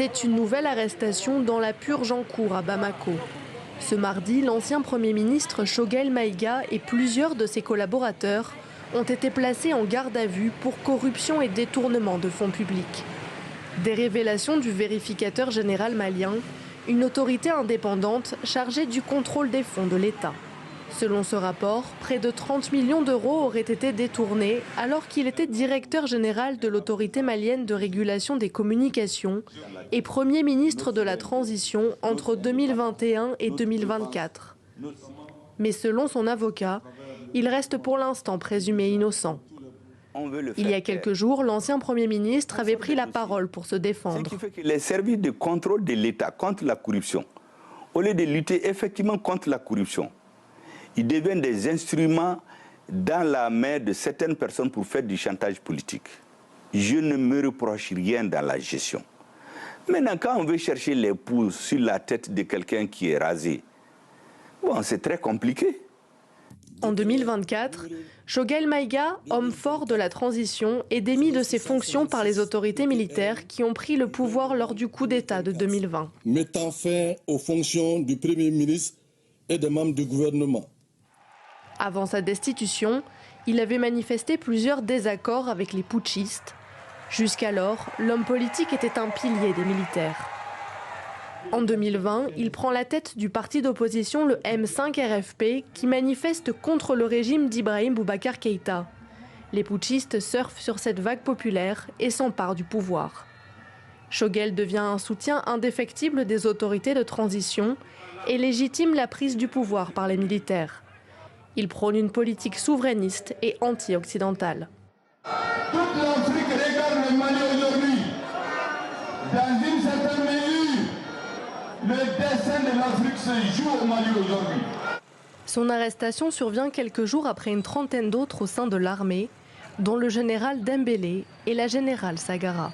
C'est une nouvelle arrestation dans la purge en cours à Bamako. Ce mardi, l'ancien Premier ministre Choguel Maïga et plusieurs de ses collaborateurs ont été placés en garde à vue pour corruption et détournement de fonds publics. Des révélations du vérificateur général malien, une autorité indépendante chargée du contrôle des fonds de l'État. Selon ce rapport, près de 30 millions d'euros auraient été détournés alors qu'il était directeur général de l'autorité malienne de régulation des communications et Premier ministre de la transition entre 2021 et 2024. Mais selon son avocat, il reste pour l'instant présumé innocent. Il y a quelques jours, l'ancien Premier ministre avait pris la parole pour se défendre. Ce qui fait que les services de contrôle de l'État contre la corruption, au lieu de lutter effectivement contre la corruption, ils deviennent des instruments dans la main de certaines personnes pour faire du chantage politique. Je ne me reproche rien dans la gestion. Maintenant, quand on veut chercher les pouces sur la tête de quelqu'un qui est rasé, bon, c'est très compliqué. En 2024, Choguel Maïga, homme fort de la transition, est démis de ses fonctions par les autorités militaires qui ont pris le pouvoir lors du coup d'État de 2020. Mettant fin aux fonctions du Premier ministre et des membres du gouvernement. Avant sa destitution, il avait manifesté plusieurs désaccords avec les putschistes. Jusqu'alors, l'homme politique était un pilier des militaires. En 2020, il prend la tête du parti d'opposition, le M5-RFP, qui manifeste contre le régime d'Ibrahim Boubacar Keïta. Les putschistes surfent sur cette vague populaire et s'emparent du pouvoir. Choguel devient un soutien indéfectible des autorités de transition et légitime la prise du pouvoir par les militaires. Il prône une politique souverainiste et anti-occidentale. Toute l'Afrique regarde le Mali aujourd'hui. Dans une certaine mesure, le destin de l'Afrique se joue au Mali aujourd'hui. Son arrestation survient quelques jours après une trentaine d'autres au sein de l'armée, dont le général Dembélé et la générale Sagara.